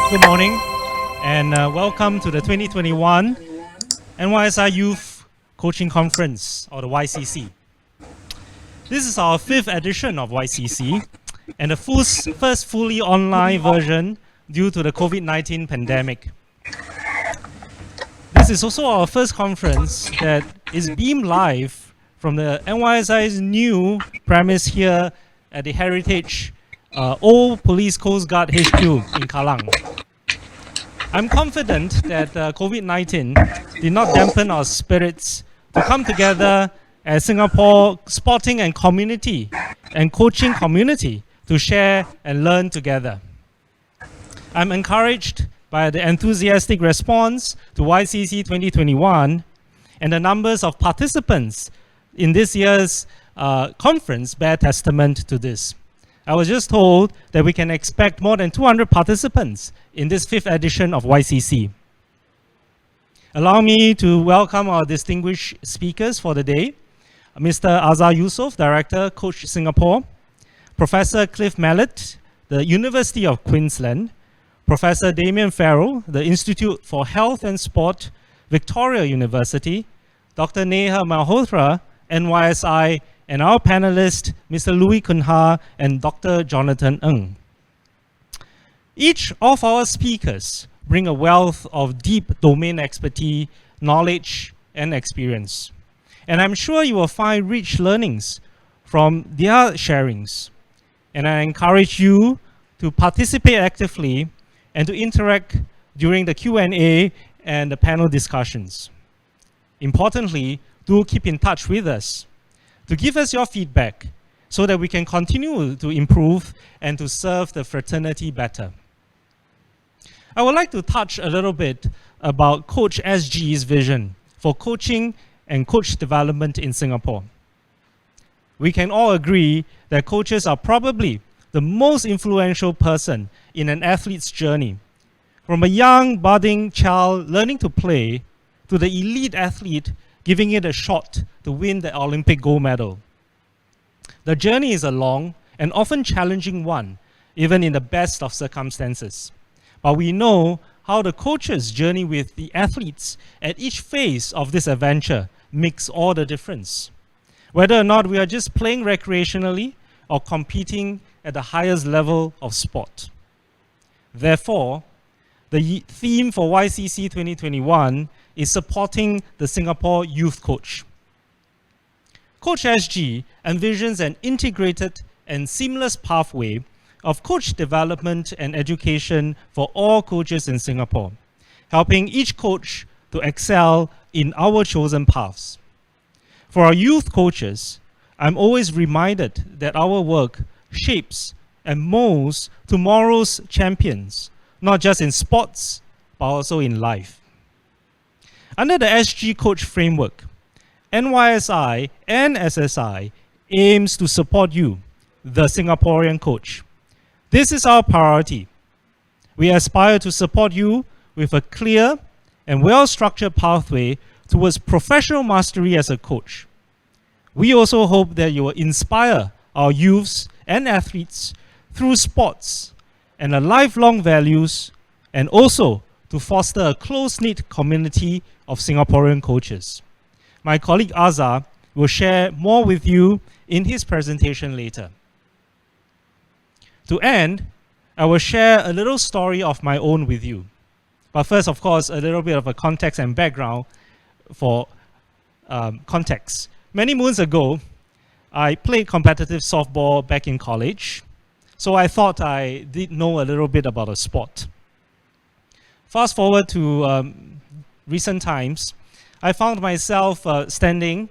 Good morning, and welcome to the 2021 NYSI Youth Coaching Conference, or the YCC. This is our 5th edition of YCC, and the first fully online version due to the COVID-19 pandemic. This is also our first conference that is beamed live from the NYSI's new premise here at the Heritage Old Police Coast Guard HQ in Kallang. I'm confident that COVID-19 did not dampen our spirits to come together as Singapore sporting and community and coaching community to share and learn together. I'm encouraged by the enthusiastic response to YCC 2021 and the numbers of participants in this year's conference bear testament to this. I was just told that we can expect more than 200 participants in this 5th edition of YCC. Allow me to welcome our distinguished speakers for the day. Mr. Azhar Yusof, Director, Coach Singapore. Professor Cliff Mallet, the University of Queensland. Professor Damien Farrell, the Institute for Health and Sport, Victoria University. Dr. Neha Malhotra, NYSI, and our panelists, Mr. Louis Kunha and Dr. Jonathan Ng. Each of our speakers bring a wealth of deep domain expertise, knowledge, and experience. And I'm sure you will find rich learnings from their sharings. And I encourage you to participate actively and to interact during the Q&A and the panel discussions. Importantly, do keep in touch with us to give us your feedback so that we can continue to improve and to serve the fraternity better. I would like to touch a little bit about Coach SG's vision for coaching and coach development in Singapore. We can all agree that coaches are probably the most influential person in an athlete's journey. From a young, budding child learning to play to the elite athlete giving it a shot to win the Olympic gold medal. The journey is a long and often challenging one, even in the best of circumstances. But we know how the coaches journey with the athletes at each phase of this adventure makes all the difference. Whether or not we are just playing recreationally or competing at the highest level of sport. Therefore, the theme for YCC 2021 is supporting the Singapore youth coach. Coach SG envisions an integrated and seamless pathway of coach development and education for all coaches in Singapore, helping each coach to excel in our chosen paths. For our youth coaches, I'm always reminded that our work shapes and molds tomorrow's champions, not just in sports, but also in life. Under the SG Coach Framework, NYSI and SSI aims to support you, the Singaporean coach. This is our priority. We aspire to support you with a clear and well-structured pathway towards professional mastery as a coach. We also hope that you will inspire our youths and athletes through sports and the lifelong values, and also to foster a close-knit community of Singaporean coaches. My colleague Azhar will share more with you in his presentation later. To end, I will share a little story of my own with you. But first, of course, a little bit of a context and background for context. Many moons ago, I played competitive softball back in college, so I thought I did know a little bit about a sport. Fast forward to recent times, I found myself standing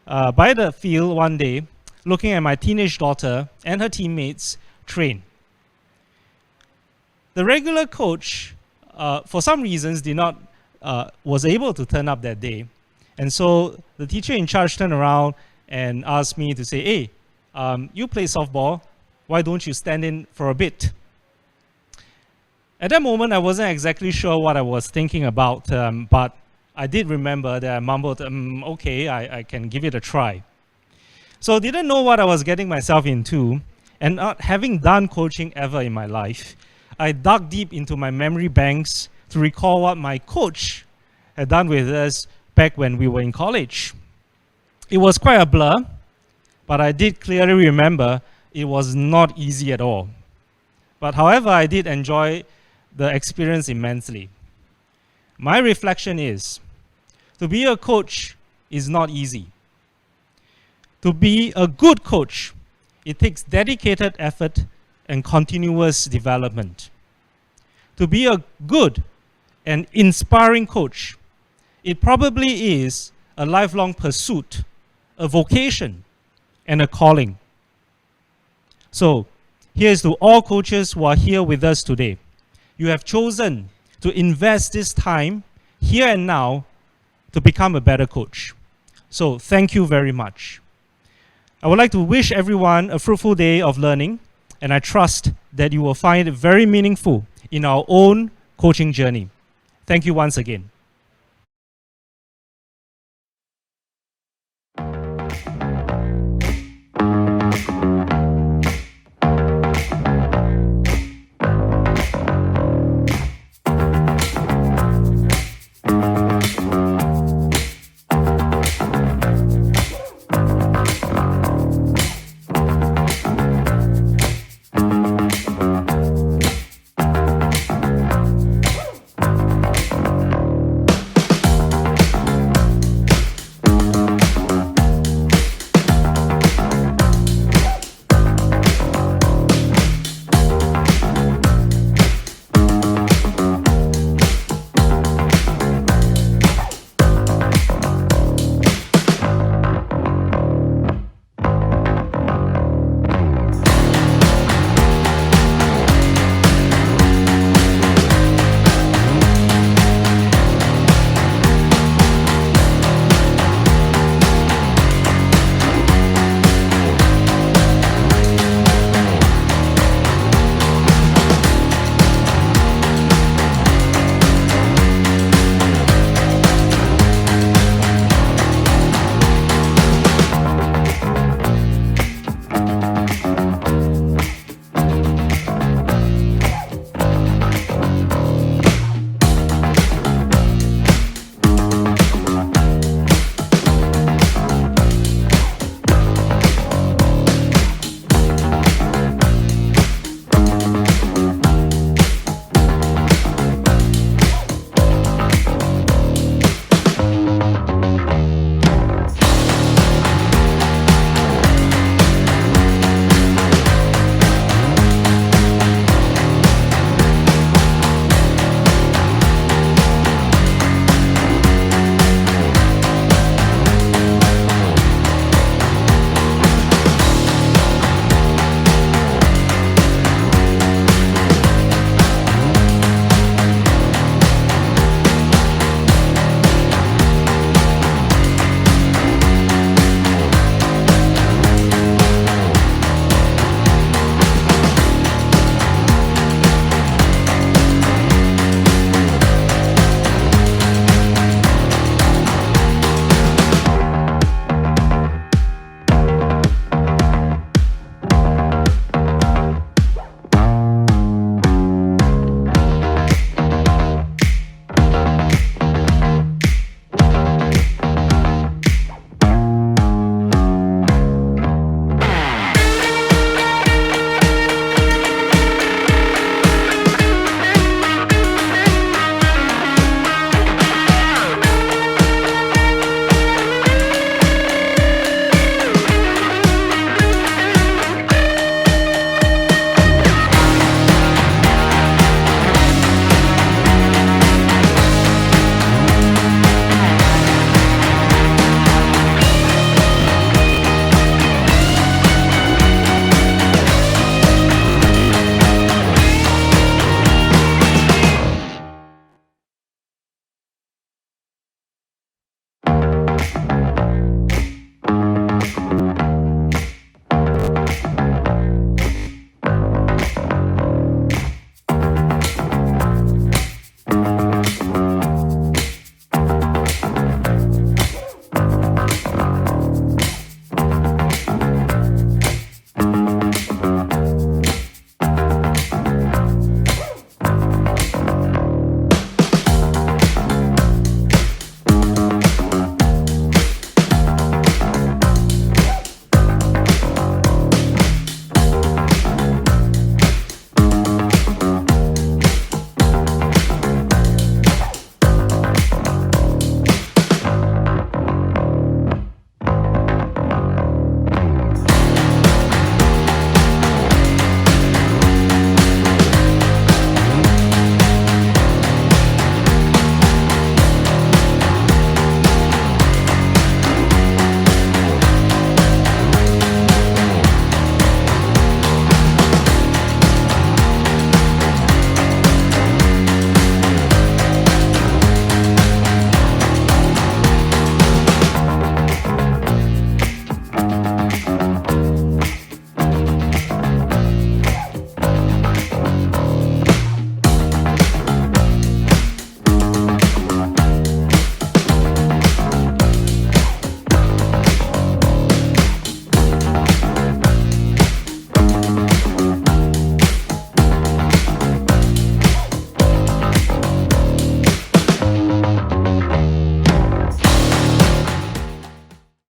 by the field one day, looking at my teenage daughter and her teammates train. The regular coach, for some reasons, was able to turn up that day. And so the teacher in charge turned around and asked me to say, hey, you play softball, why don't you stand in for a bit? At that moment, I wasn't exactly sure what I was thinking about, but I did remember that I mumbled, okay, I can give it a try. So I didn't know what I was getting myself into, and not having done coaching ever in my life, I dug deep into my memory banks to recall what my coach had done with us back when we were in college. It was quite a blur, but I did clearly remember it was not easy at all. But however, I did enjoy the experience immensely. My reflection is, to be a coach is not easy. To be a good coach, it takes dedicated effort and continuous development. To be a good and inspiring coach, it probably is a lifelong pursuit, a vocation, and a calling. So, here's to all coaches who are here with us today. You have chosen to invest this time, here and now, to become a better coach. So, thank you very much. I would like to wish everyone a fruitful day of learning, and I trust that you will find it very meaningful in our own coaching journey. Thank you once again.